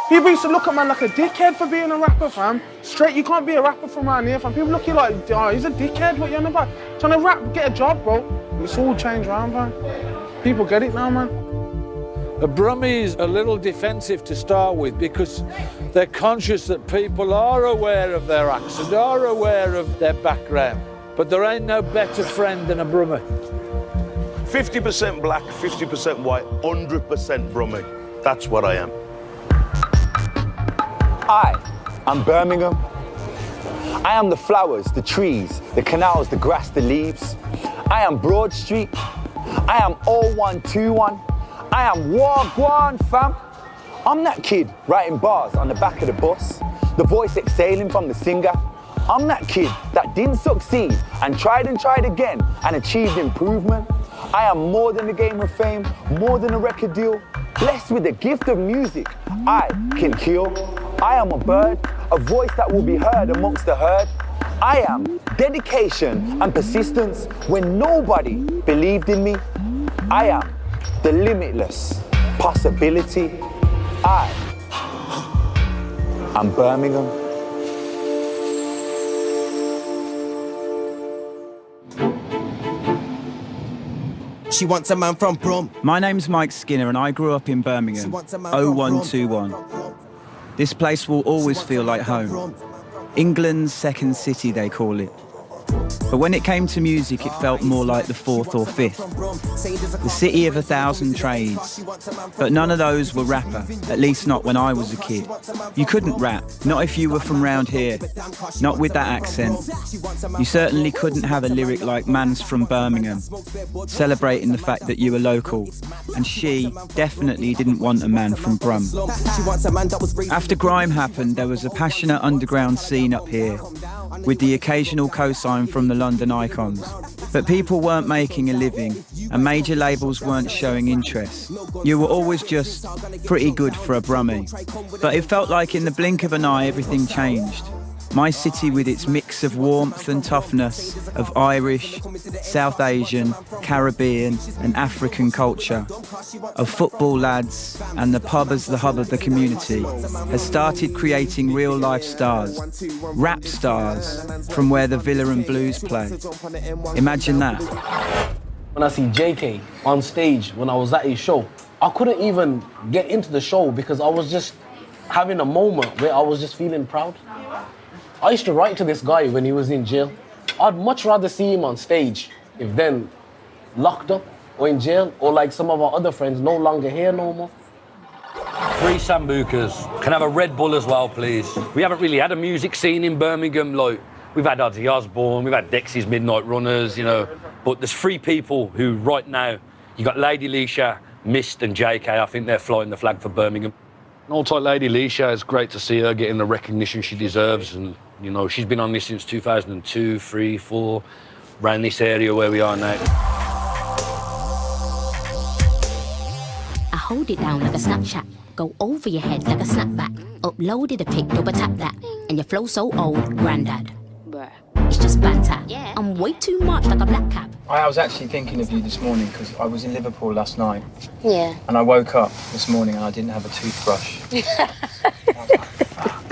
People used to look at man like a dickhead for being a rapper, fam. Straight, you can't be a rapper from around here, fam. People look at you like, oh, he's a dickhead, what you on about? Trying to rap, get a job, bro. It's all changed around, fam. People get it now, man. The brummies are a little defensive to start with because they're conscious that people are aware of their accent, are aware of their background. But there ain't no better friend than a brummy. 50% black, 50% white, 100% brummy. That's what I am. I'm Birmingham. I am the flowers, the trees, the canals, the grass, the leaves. I am Broad Street. I am 0121. I am Wagwan, fam. I'm that kid writing bars on the back of the bus, the voice exhaling from the singer. I'm that kid that didn't succeed and tried again and achieved improvement. I am more than a game of fame, more than a record deal. Blessed with the gift of music, I can kill. I am a bird, a voice that will be heard amongst the herd. I am dedication and persistence when nobody believed in me. I am the limitless possibility. I am Birmingham. She wants a man from Brum. My name's Mike Skinner and I grew up in Birmingham, 0121. This place will always feel like home. England's second city, they call it. But when it came to music, it felt more like the fourth or fifth. The city of 1,000 trades. But none of those were rapper, at least not when I was a kid. You couldn't rap, not if you were from round here, not with that accent. You certainly couldn't have a lyric like Man's from Birmingham, celebrating the fact that you were local. And she definitely didn't want a man from Brum. After grime happened, there was a passionate underground scene up here, with the occasional cosign from the London icons. But people weren't making a living, and major labels weren't showing interest. You were always just pretty good for a brummie. But it felt like in the blink of an eye everything changed. My city with its mix of warmth and toughness, of Irish, South Asian, Caribbean and African culture, of football lads and the pub as the hub of the community, has started creating real-life stars, rap stars, from where the Villa and Blues play. Imagine that. When I see Jaykae on stage, when I was at his show, I couldn't even get into the show because I was just having a moment where I was just feeling proud. I used to write to this guy when he was in jail. I'd much rather see him on stage if then locked up or in jail, or like some of our other friends no longer here no more. 3 Sambucas. Can I have a Red Bull as well, please? We haven't really had a music scene in Birmingham. Like, we've had Ozzy Osbourne, we've had Dexy's Midnight Runners, you know. But there's 3 people who right now, you got Lady Leshurr, Mist and Jaykae. I think they're flying the flag for Birmingham. An old tight Lady Leshurr, it's great to see her getting the recognition she deserves. And, you know, she's been on this since 2002, 3, 4, around this area where we are now. I hold it down like a Snapchat, go over your head like a snapback, uploaded a pic, double tap that, and your flow so old, granddad. Bruh. It's just banter. Yeah. I'm way too much like a black cap. I was actually thinking of you this morning because I was in Liverpool last night. Yeah. And I woke up this morning and I didn't have a toothbrush. I was like, fuck.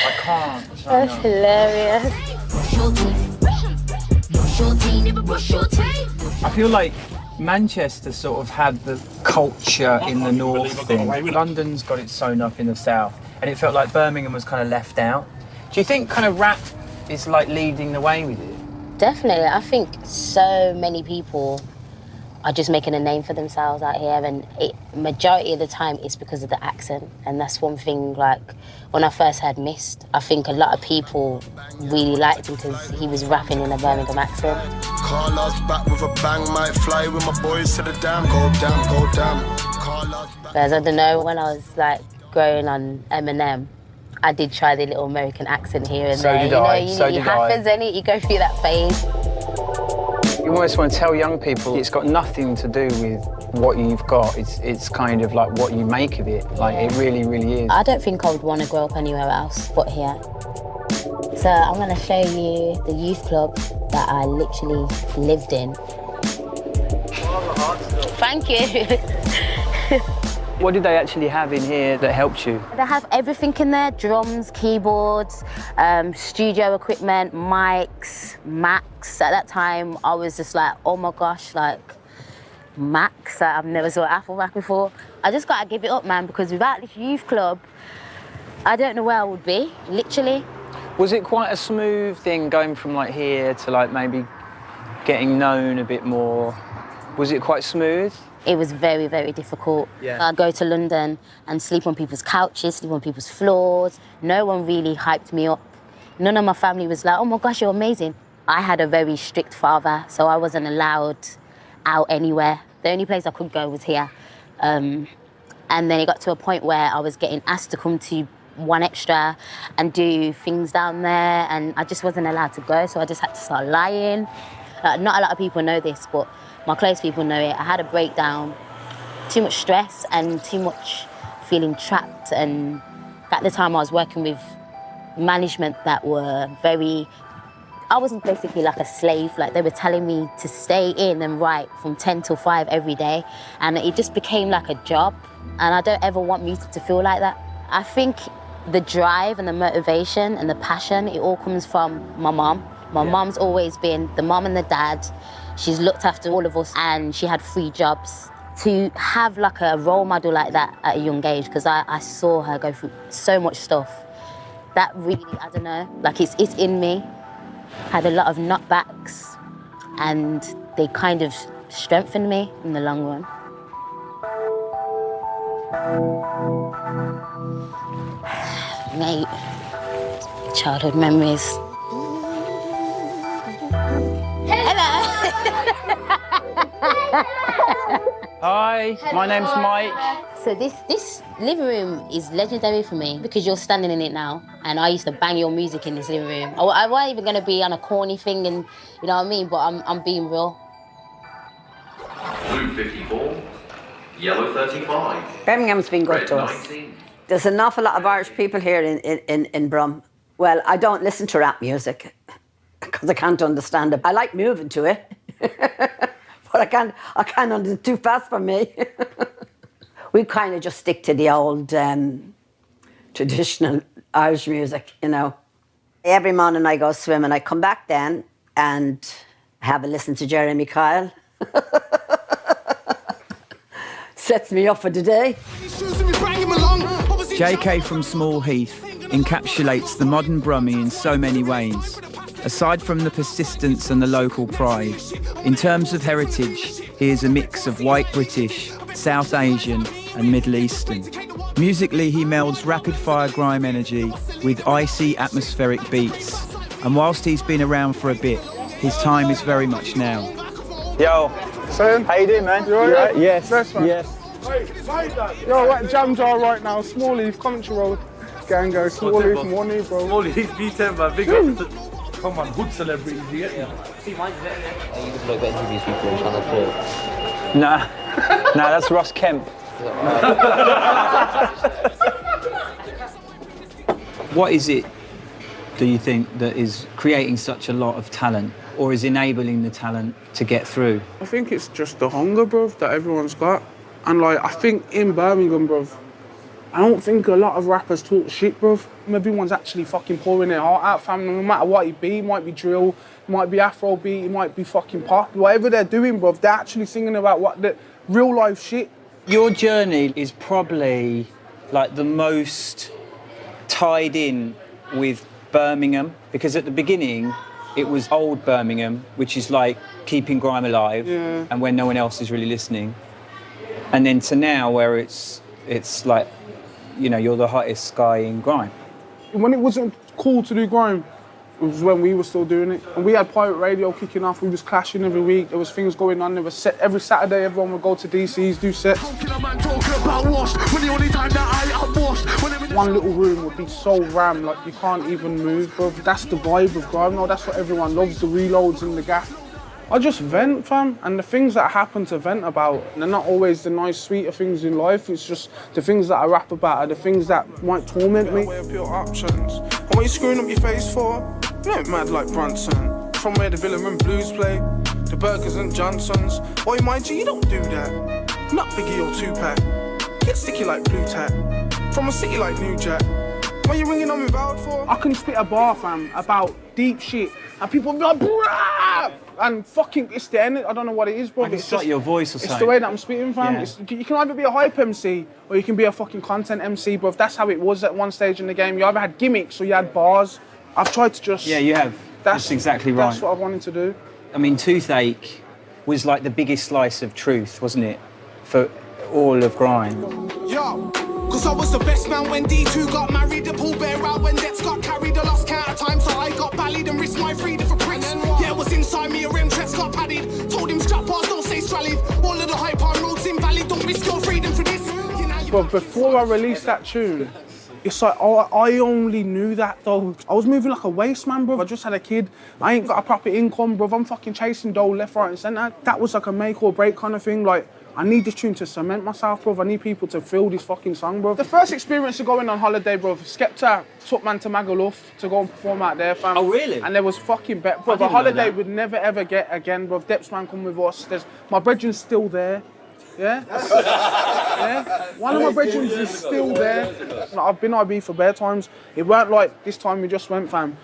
I can't. That's hilarious. I feel like Manchester sort of had the culture in the north thing. London's got it sewn up in the south. And it felt like Birmingham was kind of left out. Do you think kind of rap is like leading the way with it? Definitely. I think so many people are just making a name for themselves out here, and majority of the time it's because of the accent. And that's one thing, like, when I first heard Mist, I think a lot of people really liked him because he was rapping in a Birmingham accent. Carla's back with a bang, might fly with my boys to the dam, go down, go down. Whereas, I don't know, when I was, like, growing on Eminem, I did try the little American accent here and there. It happens, and you go through that phase. You almost want to tell young people it's got nothing to do with what you've got. It's kind of like what you make of it. Like, it really, really is. I don't think I would want to grow up anywhere else but here. So I'm going to show you the youth club that I literally lived in. Thank you. What did they actually have in here that helped you? They have everything in there, drums, keyboards, studio equipment, mics, Macs. At that time, I was just like, oh my gosh, like, Macs. I've never saw an Apple Mac before. I just gotta give it up, man, because without this youth club, I don't know where I would be, literally. Was it quite a smooth thing going from like here to like maybe getting known a bit more? Was it quite smooth? It was very, very difficult. Yeah. I'd go to London and sleep on people's couches, sleep on people's floors. No one really hyped me up. None of my family was like, oh my gosh, you're amazing. I had a very strict father, so I wasn't allowed out anywhere. The only place I could go was here. And then it got to a point where I was getting asked to come to One Extra and do things down there, and I just wasn't allowed to go, so I just had to start lying. Not a lot of people know this, but my close people know it. I had a breakdown, too much stress and too much feeling trapped, and at the time I was working with management that were very, I was basically like a slave. Like, they were telling me to stay in and write from 10 till 5 every day, and it just became like a job, and I don't ever want music to feel like that. I think the drive and the motivation and the passion, it all comes from my mom. My mom's always been the mom and the dad. She's looked after all of us, and she had 3 jobs. To have like a role model like that at a young age, because I saw her go through so much stuff, that really, I don't know, like it's in me. Had a lot of knockbacks, and they kind of strengthened me in the long run. Mate, childhood memories. Hello. Hi, my name's Mike. So this living room is legendary for me because you're standing in it now, and I used to bang your music in this living room. I wasn't even going to be on a corny thing, and you know what I mean, but I'm being real. Blue 54, yellow 35. Birmingham's been good to us. There's an awful lot of Irish people here in Brum. Well, I don't listen to rap music because I can't understand it. I like moving to it, but I can't understand it too fast for me. We kind of just stick to the old traditional Irish music, you know. Every morning I go swimming. I come back then and have a listen to Jeremy Kyle. Sets me up for the day. Jaykae from Small Heath encapsulates the modern Brummie in so many ways. Aside from the persistence and the local pride, in terms of heritage, he is a mix of white British, South Asian and Middle Eastern. Musically, he melds rapid-fire grime energy with icy atmospheric beats. And whilst he's been around for a bit, his time is very much now. Yo, Saying, how you doing, man? You all right? Yes, Best, man. yes. Yo, what jam jar right now? Small Heath, Coventry Road. Gang go, Small Heath, Money, bro. Small Heath, B10, man. Big up to, come on, hood celebrities, you get me? See, mine's better. You just like getting these people on Channel 4. Nah, that's Ross Kemp. What is it, do you think, that is creating such a lot of talent, or is enabling the talent to get through? I think it's just the hunger, bruv, that everyone's got. And like, I think in Birmingham, bruv, I don't think a lot of rappers talk shit, bruv. Everyone's actually fucking pouring their heart out, fam. No matter what it be, it might be drill, it might be Afro beat, it might be fucking pop. Whatever they're doing, bruv, they're actually singing about what the real life shit. Your journey is probably like the most tied in with Birmingham, because at the beginning, it was old Birmingham, which is like keeping grime alive, and when no one else is really listening. And then to now, where it's like, you know, you're the hottest guy in grime. When it wasn't cool to do grime, it was when we were still doing it. And we had pirate radio kicking off, we was clashing every week, there was things going on, there was set, every Saturday everyone would go to DC's, do sets. One little room would be so rammed, like you can't even move, bro. That's the vibe of grime now, that's what everyone loves, the reloads and the gas. I just vent, fam, and the things that I happen to vent about, they're not always the nice, sweeter things in life, it's just the things that I rap about are the things that might torment me. Options. And what you screwing up your face for? You ain't mad like Brunson. From where the Villa and Blues play, the Burgers and Johnsons. Boy, mind you don't do that. Not Biggie or Tupac. You get sticky like blue tack. From a city like New Jack. What you ringing on me vowed for? I can spit a bar, fam, about deep shit, and people be like, bruh! And fucking, it's the end. I don't know what it is, bro. It's like your voice or something. It's the way that I'm spitting, fam. Yeah. You can either be a hype MC or you can be a fucking content MC, bro. That's how it was at one stage in the game. You either had gimmicks or you had bars. I've tried to just... Yeah, you have. That's exactly right. That's what I wanted to do. I mean, Toothache was like the biggest slice of truth, wasn't it? For all of grime. Yo, cause I was the best man when D2 got married. The pool bear out when debts got carried. The lost count of times that I got ballied and risked my freedom for pricks. Yeah, it was inside me, a rim chest got padded. Told him strap bars, don't stay strallied. All of the hype on roads invalid, don't risk your freedom for this. But before I released that tune, it's like, I only knew that though. I was moving like a waste man, bro. I just had a kid. I ain't got a proper income, bro. I'm fucking chasing dough left, right and centre. That was like a make or break kind of thing. Like, I need this tune to cement myself, bro. I need people to feel this fucking song, bro. The first experience of going on holiday, bro, Skepta took man to Magaluf to go and perform out there, fam. Oh, really? And there was fucking bet, bro. The holiday would never ever get again, bro. Deps man come with us. My brethren's still there. Yeah? Yeah? One of my brethren is still there. Like, I've been IB for bare times. It weren't like this time we just went, fam.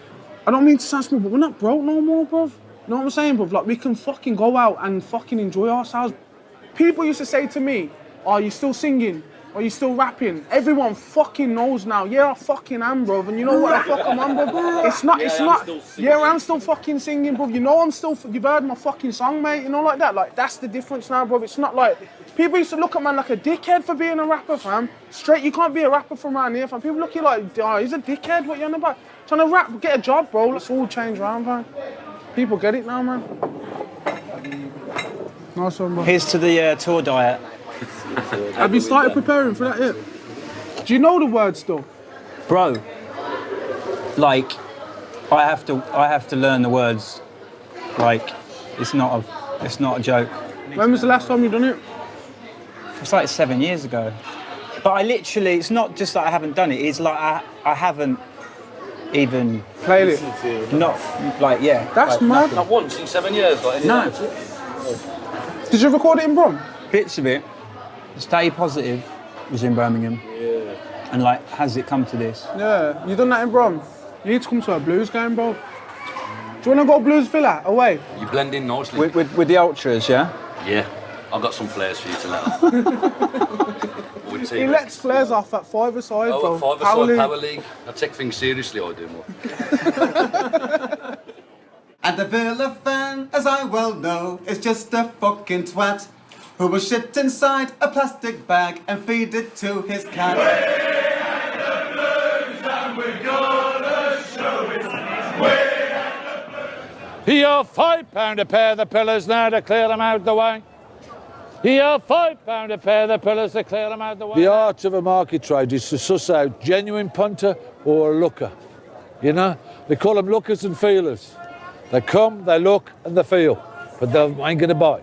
I don't mean to sound small, but we're not broke no more, bro. You know what I'm saying, bro? Like, we can fucking go out and fucking enjoy ourselves. People used to say to me, are you still singing? Are you still rapping? Everyone fucking knows now. Yeah, I fucking am, bro. And you know what the fuck I'm on, bro? It's not. Yeah, I'm still fucking singing, bro. You know I'm still, you've heard my fucking song, mate. You know, like that. Like, that's the difference now, bro. It's not like, people used to look at man like a dickhead for being a rapper, fam. Straight, you can't be a rapper from around here, fam. People look at you like, oh, he's a dickhead, what you on about? Trying to rap, get a job, bro. Let's all change around, fam. People get it now, man. Nice one, bro. Here's to the tour diet. Have you started preparing for that yet? Do you know the words still? Bro, like, I have to learn the words. Like, it's not a joke. When was the last time you done it? It's like 7 years ago. But I literally, it's not just that I haven't done it, it's like I haven't even... Played it? Not, like, yeah. That's like, mad. Not once in 7 years? Like, no. Did you record it in Brum? Bits of it. Stay Positive was in Birmingham. Yeah. And like, has it come to this? Yeah, you done that in Brum? You need to come to a blues game, bro. Do you want to go Blues Villa, away? You blend in nicely. With the ultras, yeah? Yeah. I've got some flares for you to let off. He lets flares off at five-a-side, bro. Oh, at five-a-side Power League. I take things seriously, I do more. And the Villa fan, as I well know, is just a fucking twat who will shit inside a plastic bag and feed it to his cat. We're the blues and we're gonna show it. Here, £5 a pair, the pillars now to clear them out the way. Here, £5 a pair, the pillars to clear them out the way. The art of a market trade is to suss out genuine punter or a looker. You know, they call them lookers and feelers. They come, they look, and they feel, but they ain't gonna buy.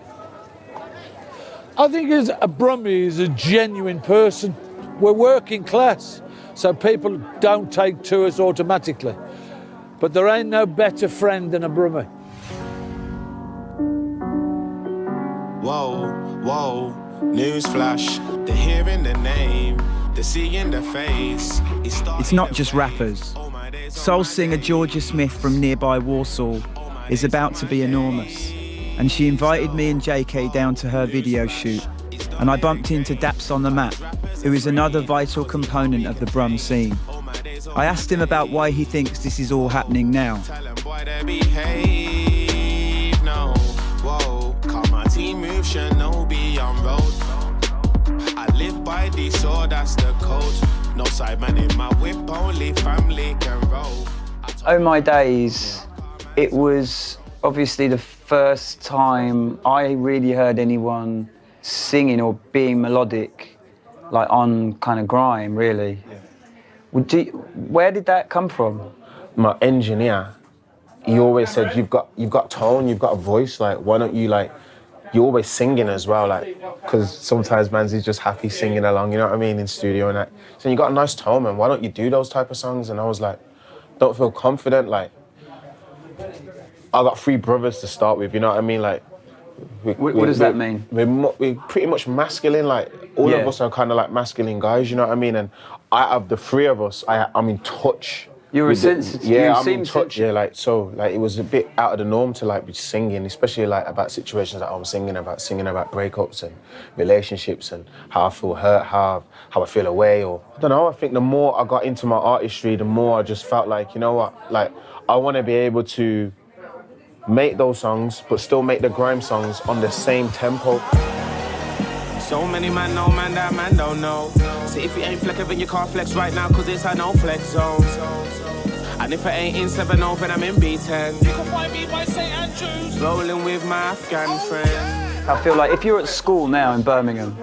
I think a brummie is a genuine person. We're working class, so people don't take to us automatically. But there ain't no better friend than a brummie. Whoa, whoa, newsflash, the hearing the name, the seeing the face. It's not just rappers. Soul singer Georgia Smith from nearby Warsaw is about to be enormous. And she invited me and Jaykae down to her video shoot. And I bumped into Daps on the Map, who is another vital component of the Brum scene. I asked him about why he thinks this is all happening now. I live by the sword, that's the code. No side man in my whip, only family can roll. Oh my days, it was obviously the first time I really heard anyone singing or being melodic, like on kind of grime, really. Yeah. Where did that come from? My engineer, he always said, you've got tone, you've got a voice, like, why don't you, like, you're always singing as well, like, because sometimes man's is just happy singing along, you know what I mean, in studio and that. So you got a nice tone, man, why don't you do those type of songs? And I was like, don't feel confident, like, I got 3 brothers to start with, you know what I mean, like, What does that mean? We're pretty much masculine. Like all of us are kind of like masculine guys. You know what I mean? And out of the three of us, I'm in touch. You're a sensitive. Yeah, I'm in touch. Yeah, like so, like it was a bit out of the norm to like be singing, especially like about situations that I was singing about breakups and relationships and how I feel hurt, how I feel away, or I don't know. I think the more I got into my artistry, the more I just felt like, you know what, like I want to be able to make those songs, but still make the grime songs on the same tempo. So many man know, man, that man don't know. See, if you ain't flex, then you can't flex right now, cause it's a no flex zone. And if I ain't in 7-0, then I'm in B10. You can find me by St. Andrews. Rolling with my Afghan friend. I feel like if you're at school now in Birmingham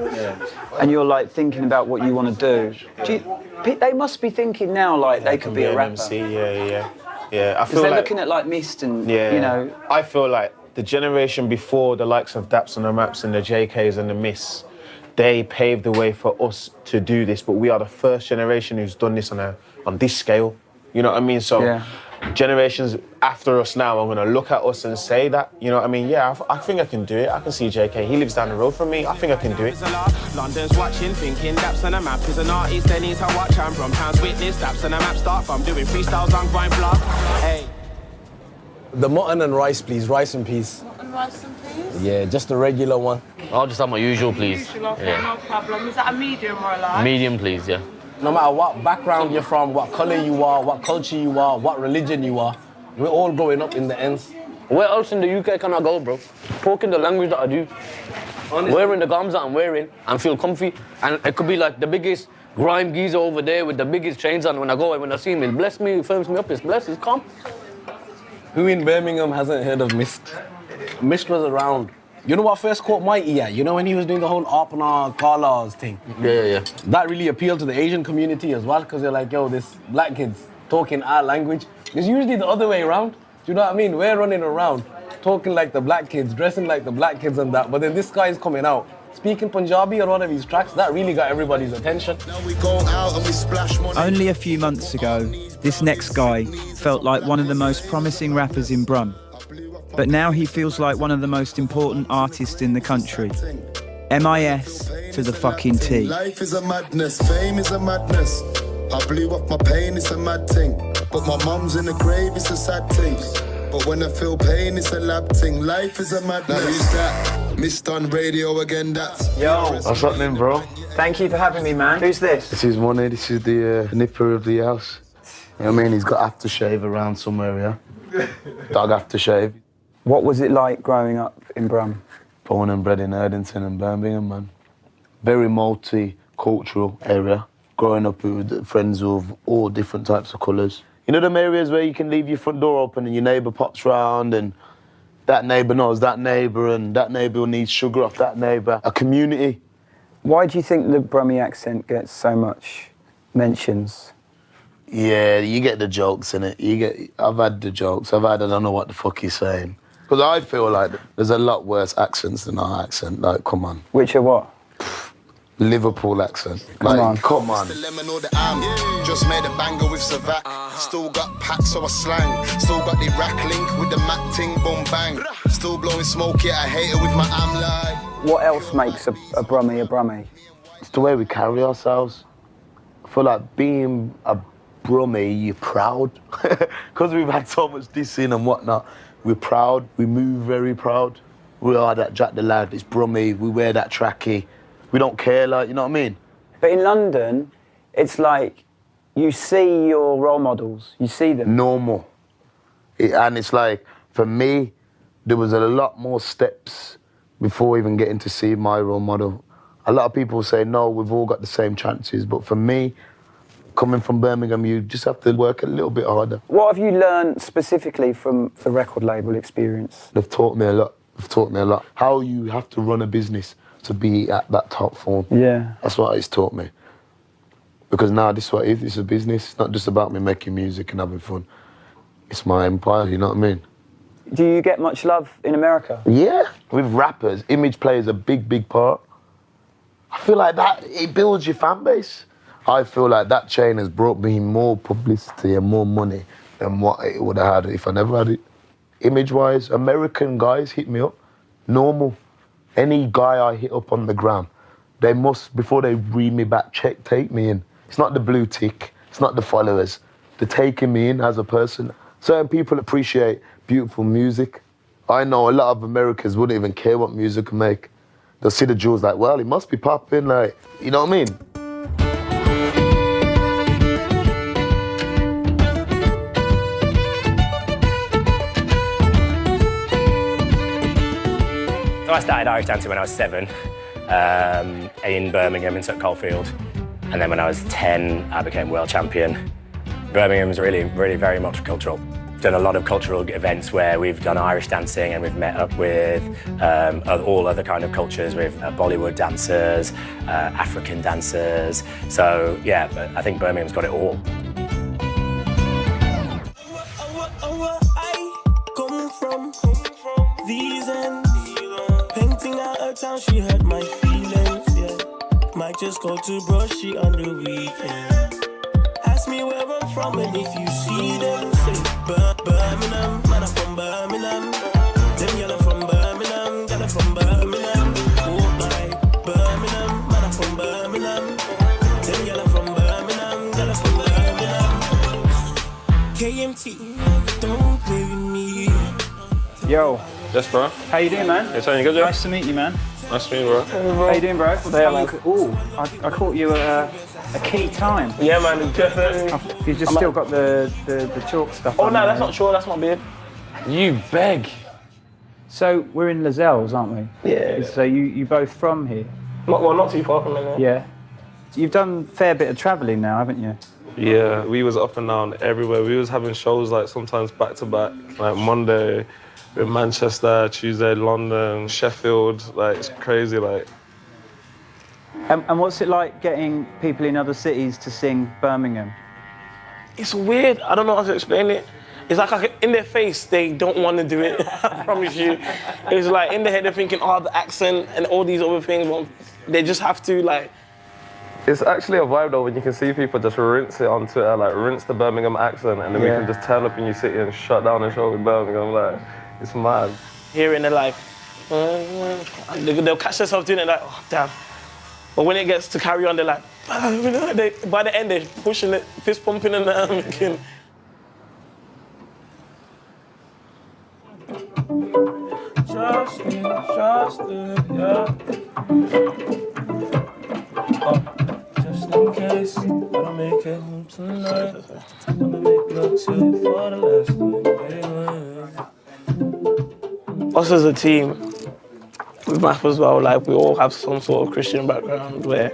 and you're like thinking about what you want to do, they must be thinking now like they could be a rapper. MC, yeah. I feel Because they're like, looking at like Mist and, you know. I feel like the generation before the likes of Daps and the Maps and the Jaykaes and the Mists, they paved the way for us to do this, but we are the first generation who's done this on this scale. You know what I mean? So generations after us now are gonna look at us and say that, you know what I mean? Yeah, I think I can do it. I can see Jaykae. He lives down the road from me. I think I can do it. London's watching, thinking Daps on a map is an artist, they need to watch. I'm from Town's witness, Daps on a map start from doing freestyles on grime blog. Hey. The mutton and rice, please. Rice and peas. And rice and peas? Yeah, just the regular one. I'll just have my usual, please. Okay, no problem. Is that a medium or a large? Medium, please, yeah. No matter what background you're from, what colour you are, what culture you are, what religion you are, we're all growing up in the ends. Where else in the UK can I go, bro? Talking the language that I do. Honestly. Wearing the garms that I'm wearing and feel comfy. And it could be like the biggest grime geezer over there with the biggest chains on. When I go and when I see him, he'll bless me, he firms me up, he's blessed, he's calm. Who in Birmingham hasn't heard of Mist? Mist was around. You know what first caught my ear? You know when he was doing the whole Arpana Carla's thing? Yeah. That really appealed to the Asian community as well, because they're like, yo, this black kid's talking our language. It's usually the other way around. Do you know what I mean? We're running around, talking like the black kids, dressing like the black kids and that, but then this guy's coming out, speaking Punjabi on one of his tracks. That really got everybody's attention. Only a few months ago, this next guy felt like one of the most promising rappers in Brum. But now he feels like one of the most important artists in the country. MIS to the fucking T. Life is a madness, fame is a madness. I blew up my pain, it's a mad thing. But my mum's in the grave, it's a sad thing. But when I feel pain, it's a lab thing. Life is a madness. Now who's that? Missed on radio again, that's... Yo. What's happening, bro? Thank you for having me, man. Who's this? This is Money, this is the nipper of the house. You know what I mean? He's got aftershave around somewhere, yeah? Dog aftershave. What was it like growing up in Brum? Born and bred in Erdington and Birmingham, man. Very multicultural area. Growing up with friends of all different types of colours. You know them areas where you can leave your front door open and your neighbour pops round and that neighbour knows that neighbour and that neighbour needs sugar off that neighbour. A community. Why do you think the Brummy accent gets so much mentions? Yeah, you get the jokes in it. I've had the jokes. I don't know what the fuck he's saying. Because I feel like there's a lot worse accents than our accent. Like, come on. Which are what? Liverpool accent. Come on. Come on. Just made a banger with Savat. Still got packs, so I slang. Still got the rack link with the Mac ting, boom bang. Still blowing smoke, yeah, I hate it with my am. What else makes a Brummy a Brummy? It's the way we carry ourselves. I feel like being a Brummy, you're proud. Because we've had so much dissing and whatnot. We're proud, we move very proud. We are that Jack the Lad, it's Brummy, we wear that trackie. We don't care, like, you know what I mean? But in London, it's like you see your role models, you see them. Normal. And it's like, for me, there was a lot more steps before even getting to see my role model. A lot of people say, no, we've all got the same chances, but for me, coming from Birmingham, you just have to work a little bit harder. What have you learned specifically from the record label experience? They've taught me a lot. How you have to run a business to be at that top form. Yeah. That's what it's taught me. Because now this is what it is, it's a business. It's not just about me making music and having fun. It's my empire, you know what I mean? Do you get much love in America? Yeah. With rappers, image plays a big, big part. I feel like that, it builds your fan base. I feel like that chain has brought me more publicity and more money than what it would have had if I never had it. Image-wise, American guys hit me up normal. Any guy I hit up on the gram, they must, before they read me back, take me in. It's not the blue tick, it's not the followers. They're taking me in as a person. Certain people appreciate beautiful music. I know a lot of Americans wouldn't even care what music I make. They'll see the jewels like, well, it must be popping, like, you know what I mean? So I started Irish dancing when I was 7 in Birmingham in Coalfield. And then when I was 10, I became world champion. Birmingham's really very much cultural. We've done a lot of cultural events where we've done Irish dancing and we've met up with all other kind of cultures, with Bollywood dancers, African dancers. So yeah, I think Birmingham's got it all. These ends, painting out her town, she hurt my feelings, yeah. Might just go to Brushy on the weekend. Ask me where I'm from and if you see them, say Birmingham, man I'm from Birmingham. Them y'all are from Birmingham, y'all are from Birmingham. Oh my, Birmingham, man I'm from Birmingham. Them y'all are from Birmingham, y'all are from Birmingham. KMT, don't play with me. Yo. Yes, bro. How you doing, man? It's only good, yeah? Nice to meet you, man. Nice to meet you, bro. How you doing, bro? Yeah, man. Ooh, I caught you at a key time. Yeah, man, definitely. You just still got the chalk stuff Oh, on no, there, that's not chalk, that's my beard. You beg. So, we're in Lozells, aren't we? Yeah. So, you both from here? Not too far from here. Yeah. You've done a fair bit of travelling now, haven't you? Yeah, we was up and down everywhere. We was having shows like sometimes back to back, like Monday in Manchester, Tuesday London, Sheffield, like it's crazy, like. And what's it like getting people in other cities to sing Birmingham? It's weird, I don't know how to explain it. It's like in their face, they don't want to do it, I promise you. It's like in their head, they're thinking, oh, the accent and all these other things, but they just have to, like. It's actually a vibe though when you can see people just rinse it on Twitter, like rinse the Birmingham accent, and then we can just turn up in your city and shut down a show with Birmingham, like, it's mad. Hearing they're like, they'll catch themselves doing it like, oh, damn. But when it gets to carry on, they're like, by the end, they're pushing it, fist pumping and making. Trust it, yeah. Just in case I don't make it home tonight, I'm gonna make love to you for the last time, baby. Us as a team, with Math as well, like we all have some sort of Christian background where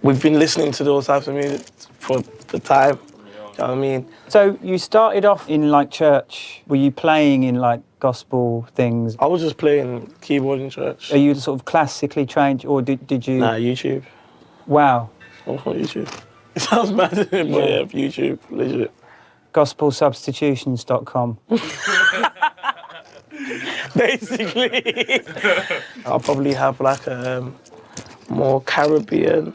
we've been listening to those types of music for the time, you know what I mean? So you started off in like church, were you playing in like gospel things? I was just playing keyboard in church. Are you sort of classically trained or did you? Nah, YouTube. Wow. On YouTube. It sounds mad, but yeah, YouTube, legit. Gospelsubstitutions.com. Basically. I'll probably have like a more Caribbean,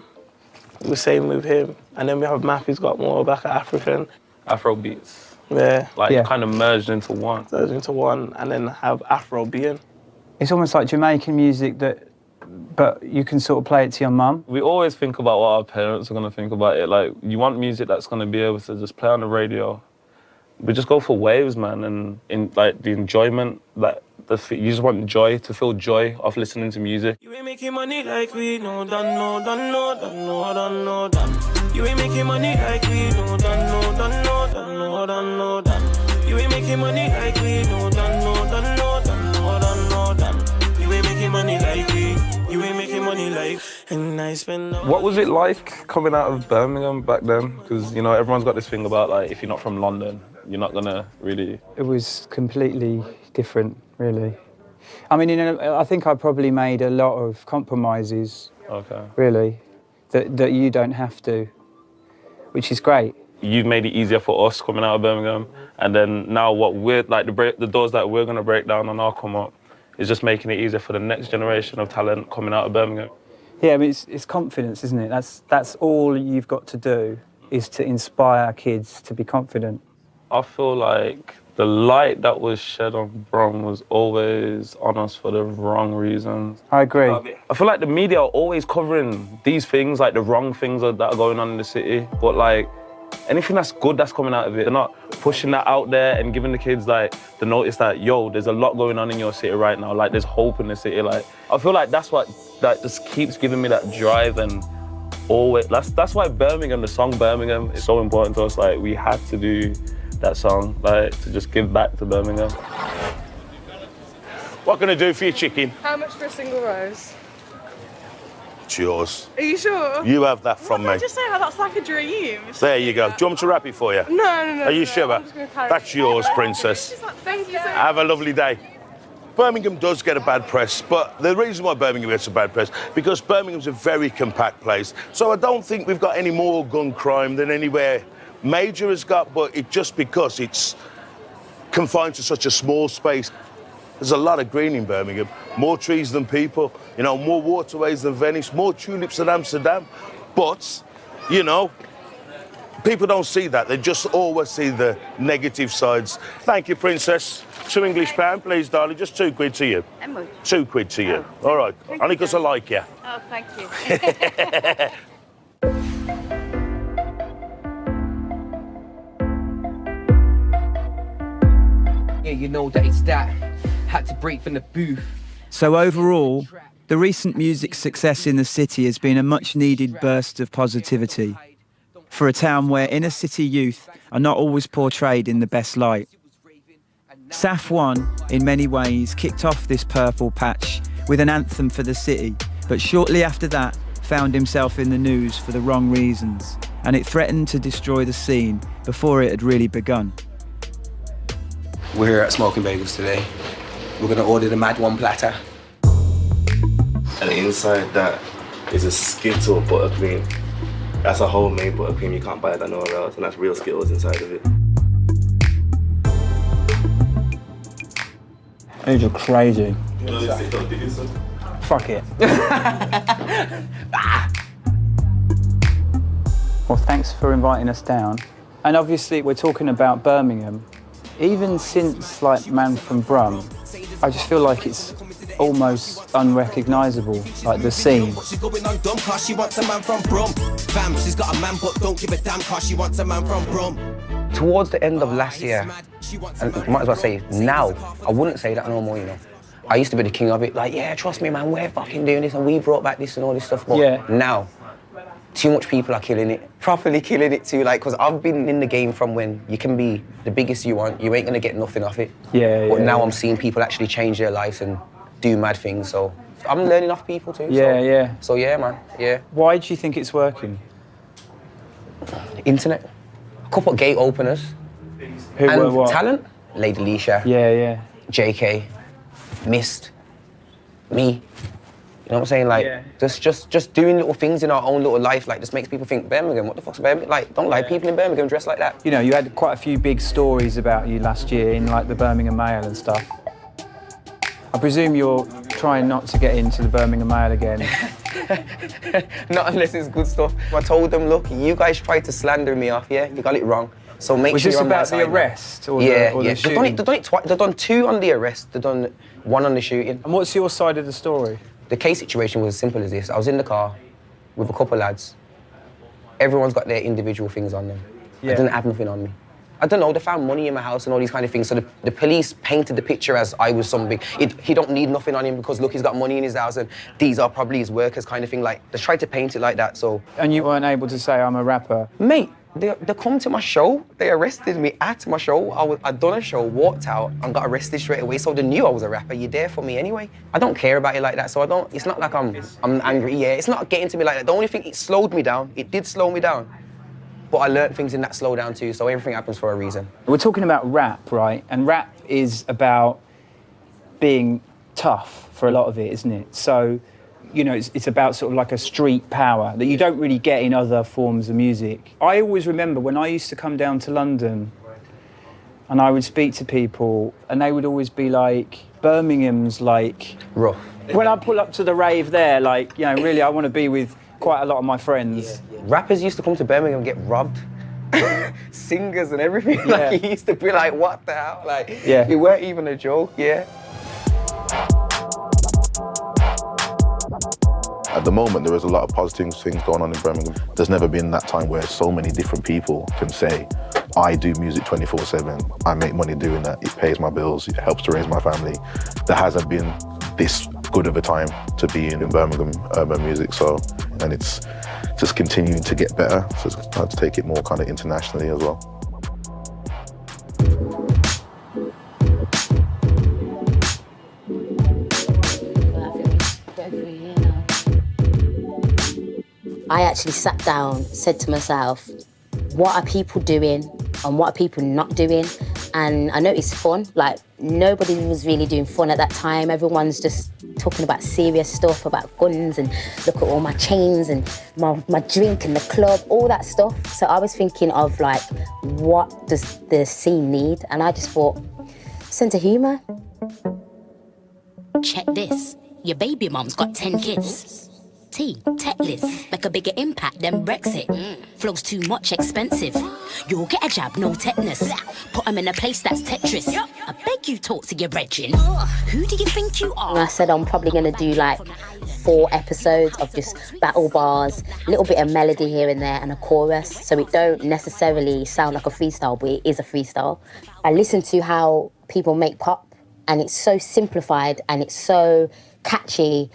the same with him. And then we have Math, who's got more of like an African. Afro beats. Yeah. Like kind of merged into one. Merged into one, and then have Afrobean. It's almost like Jamaican music but you can sort of play it to your mum. We always think about what our parents are going to think about it. Like, you want music that's going to be able to just play on the radio. We just go for waves, man, and in like the enjoyment, like you just want joy, to feel joy of listening to music. You ain't making money like we know, done. You ain't making money like we know, done. You ain't making money like we know, done. You ain't making money like we. You ain't making money like, and I spend. What was it like coming out of Birmingham back then? Because, you know, everyone's got this thing about, like, if you're not from London, you're not gonna really... It was completely different, really. I mean, I think I probably made a lot of compromises, really, that you don't have to, which is great. You've made it easier for us coming out of Birmingham, and then now what we're, like, the doors that we're gonna break down on our come up, is just making it easier for the next generation of talent coming out of Birmingham. Yeah, I mean, it's confidence, isn't it? That's all you've got to do, is to inspire kids to be confident. I feel like The light that was shed on Brum was always on us for the wrong reasons. I agree. I feel like the media are always covering these things, like the wrong things that are going on in the city, but like, anything that's good that's coming out of it, they're not pushing that out there and giving the kids like the notice that, yo, there's a lot going on in your city right now, like there's hope in the city. Like, I feel like that's what that just keeps giving me that drive, and always, that's why Birmingham, the song Birmingham, is so important to us. Like, we had to do that song, like, to just give back to Birmingham. What can I do for your chicken? How much for a single rose? It's yours. Are you sure? You have that from me. Just say how that's like a dream. There you go. Do you want me to wrap it for you? No. Are you sure? I'm just gonna carry That's it. yours, princess. Thank you so much. Have a lovely day. Birmingham does get a bad press, but the reason why Birmingham gets a bad press, because Birmingham's a very compact place. So I don't think we've got any more gun crime than anywhere major has got, but it's just because it's confined to such a small space. There's a lot of green in Birmingham, more trees than people, you know, more waterways than Venice, more tulips than Amsterdam. But, you know, people don't see that. They just always see the negative sides. Thank you, Princess. £2 please, darling. Just £2 to you. £2 to you. Oh. All right. Only because I like you. Oh, thank you. Yeah, you know that it's that. Had to break from the booth. So overall, the recent music success in the city has been a much-needed burst of positivity for a town where inner-city youth are not always portrayed in the best light. SafOne, in many ways, kicked off this purple patch with an anthem for the city, but shortly after that found himself in the news for the wrong reasons, and it threatened to destroy the scene before it had really begun. We're here at Smoking Bagels today. We're gonna order the Mad One platter. And inside that is a Skittle buttercream. That's a homemade buttercream, you can't buy that nowhere else, and that's real Skittles inside of it. These are crazy. Fuck it. Well, thanks for inviting us down. And obviously we're talking about Birmingham. Even since like Man from Brum, I just feel like it's almost unrecognisable, like the scene. She's going on dumb cause she wants a man from Brum. Fam, she's got a man but don't give a damn cause she wants a man from Brum. Towards the end of last year, and I might as well say now, I wouldn't say that no more, you know. I used to be the king of it, like, yeah, trust me, man, we're fucking doing this and we brought back this and all this stuff. But now, too much people are killing it, properly killing it too. Like, because I've been in the game from when you can be the biggest you want, you ain't gonna get nothing off it. But now I'm seeing people actually change their lives and do mad things, so I'm learning off people too. So yeah, man, yeah. Why do you think it's working? Internet. A couple of gate openers. Who and were what? Talent. Lady Leshurr. Yeah. Jaykae. Mist. Me. You know what I'm saying? Like, just doing little things in our own little life, like, just makes people think, Birmingham, what the fuck's Birmingham? Like, don't lie, people in Birmingham dress like that. You know, you had quite a few big stories about you last year in, like, the Birmingham Mail and stuff. I presume you're trying not to get into the Birmingham Mail again. Not unless it's good stuff. I told them, look, you guys tried to slander me off, yeah? You got it wrong. So make Was sure this you're on my about the side, arrest or yeah, the They've done it twice. They've done 2 on the arrest. They've done 1 on the shooting. And what's your side of the story? The case situation was as simple as this. I was in the car with a couple of lads. Everyone's got their individual things on them. I didn't have nothing on me. I don't know, they found money in my house and all these kind of things. So the police painted the picture as I was some big... He don't need nothing on him because, look, he's got money in his house and these are probably his workers kind of thing. Like, they tried to paint it like that, so... And you weren't able to say, I'm a rapper? Mate, they come to my show. They arrested me at my show. I'd done a show, walked out and got arrested straight away. So they knew I was a rapper. You're there for me anyway. I don't care about it like that, so I don't... It's not like I'm angry. Yeah, it's not getting to me like that. The only thing, it slowed me down. It did slow me down. But I learned things in that slowdown too, so everything happens for a reason. We're talking about rap, right? And rap is about being tough for a lot of it, isn't it? So, you know, it's about sort of like a street power that you don't really get in other forms of music. I always remember when I used to come down to London and I would speak to people and they would always be like, Birmingham's like... rough. When I pull up to the rave there, like, you know, really I want to be with quite a lot of my friends. Rappers used to come to Birmingham and get robbed. singers and everything. Yeah. Like, he used to be like, what the hell? Like, Yeah. it weren't even a joke, yeah. At the moment, there is a lot of positive things going on in Birmingham. There's never been that time where so many different people can say, I do music 24/7, I make money doing that, it pays my bills, it helps to raise my family. There hasn't been this good of a time to be in Birmingham urban music, and it's just continuing to get better, so it's time to take it more kind of internationally as well. I actually sat down, said to myself, what are people doing and what are people not doing? And I noticed fun, like nobody was really doing fun at that time. Everyone's just talking about serious stuff, about guns and look at all my chains and my drink in the club, all that stuff. So I was thinking of like, what does the scene need? And I just thought, sense of humour. Check this. Your baby mom's got 10 kids. Techless, make a bigger impact than Brexit. Flow's too much expensive. You'll get a jab, no tetanus. Put them in a place that's Tetris. I beg you talk to your brethren. Who do you think you are? And I said I'm probably going to do like 4 episodes of just battle bars, a little bit of melody here and there and a chorus, so it don't necessarily sound like a freestyle, but it is a freestyle. I listen to how people make pop and it's so simplified and it's so catchy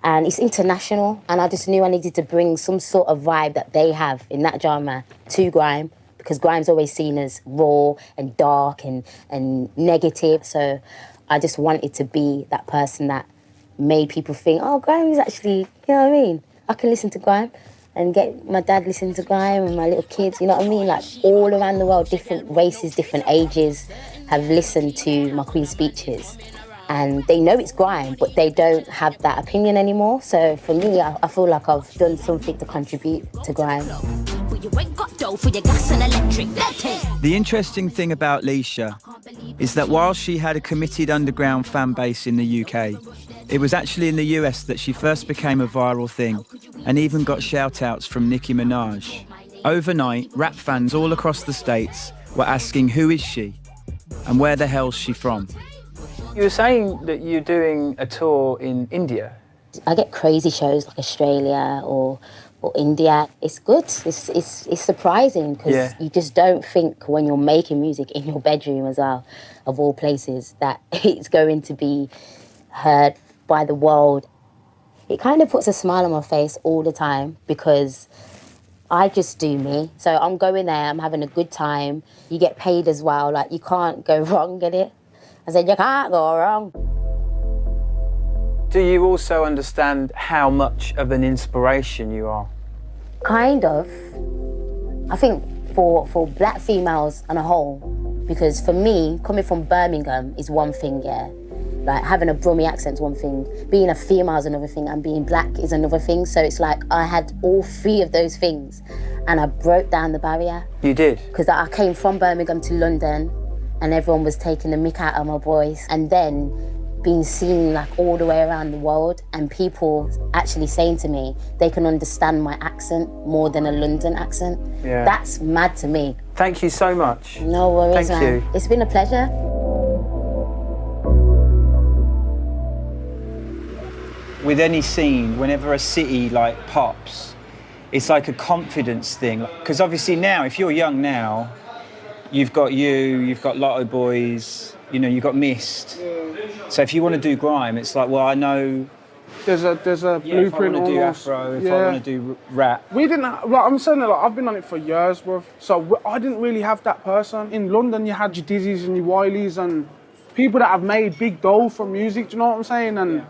and it's international, and I just knew I needed to bring some sort of vibe that they have in that genre to grime, because grime's always seen as raw and dark and negative, so I just wanted to be that person that made people think, oh, grime is actually, you know what I mean? I can listen to grime and get my dad listening to grime and my little kids, you know what I mean? Like all around the world, different races, different ages have listened to my Queen's speeches. And they know it's grime, but they don't have that opinion anymore. So for me, I feel like I've done something to contribute to grime. The interesting thing about Leshurr is that while she had a committed underground fan base in the UK, it was actually in the US that she first became a viral thing and even got shout-outs from Nicki Minaj. Overnight, rap fans all across the States were asking who is she and where the hell's she from? You were saying that you're doing a tour in India. I get crazy shows like Australia or India. It's good. It's surprising because you just don't think when you're making music in your bedroom as well, of all places, that it's going to be heard by the world. It kind of puts a smile on my face all the time because I just do me. So I'm going there, I'm having a good time. You get paid as well. Like, you can't go wrong, get it? I said, you can't go wrong. Do you also understand how much of an inspiration you are? Kind of. I think for black females on a whole, because for me, coming from Birmingham is one thing, yeah. Like having a brummy accent is one thing, being a female is another thing, and being black is another thing. So it's like I had all 3 of those things and I broke down the barrier. You did? Because I came from Birmingham to London and everyone was taking the mick out of my voice, and then being seen like all the way around the world and people actually saying to me they can understand my accent more than a London accent. Yeah. That's mad to me. Thank you so much. No worries, Thank man. you. It's been a pleasure. With any scene, whenever a city like pops, it's like a confidence thing. Because obviously now, if you're young now, you've got Lotto Boyzz, you know, you've got Mist. So if you want to do grime, it's like, well, I know. There's a blueprint if I want to do almost. Afro, if I want to do rap. We didn't, like I'm saying, like I've been on it for years, bro. So I didn't really have that person. In London, you had your Dizzies and your Wileys and people that have made big dough from music, do you know what I'm saying?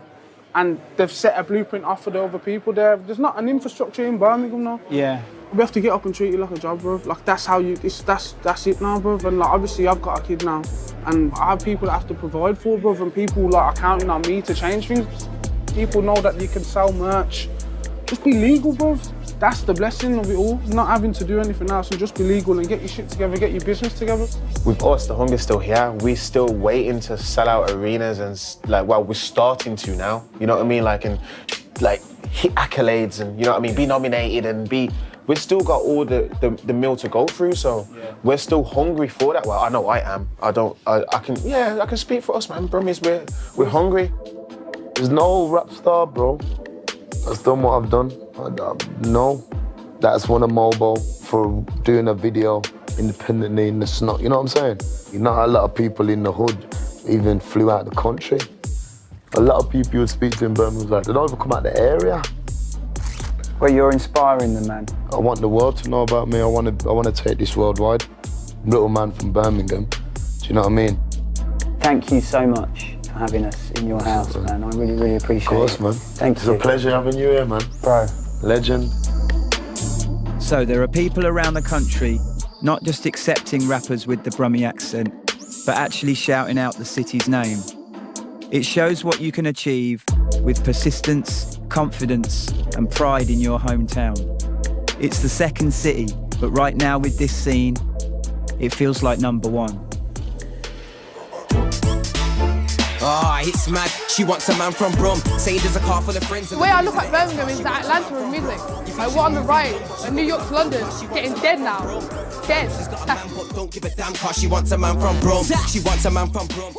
And they've set a blueprint off for the other people there. There's not an infrastructure in Birmingham now. Yeah. We have to get up and treat it like a job, bro. Like that's how you, that's it now, bro. And like obviously I've got a kid now and I have people that have to provide for, bro. And people like are counting on me to change things. People know that you can sell merch. Just be legal, bro. That's the blessing of it all. Not having to do anything else and just be legal and get your shit together, get your business together. With us, the hunger's still here. We're still waiting to sell out arenas and like, well, we're starting to now. You know what I mean? Like, and like hit accolades and, you know what I mean? Be nominated and be we've still got all the mill to go through, so we're still hungry for that. Well, I know I am. I can speak for us, man. Brummies, we're hungry. There's no rap star, bro, that's done what I've done. No, that's won a mobile for doing a video independently in the snot. You know what I'm saying? Not a lot of people in the hood even flew out the country. A lot of people you would speak to in Birmingham like, they don't even come out the area. Well, you're inspiring them, man. I want the world to know about me. I want to take this worldwide. Little man from Birmingham. Do you know what I mean? Thank you so much for having us in your house, man. I really, really appreciate it. Of course, man. Thank It's you. a pleasure having you here, man. Bro. Legend. So there are people around the country not just accepting rappers with the Brummie accent, but actually shouting out the city's name. It shows what you can achieve with persistence, confidence, and pride in your hometown. It's the second city, but right now with this scene, it feels like number one. Ah, it's mad. She wants a man from Brum. Saying there's a car full of friends. The way I look at Birmingham is that Atlanta with music. Like what on the right, and New York to London, getting dead now. Dead. Don't give a damn car. She wants a man from Brum. She wants a man from Brum.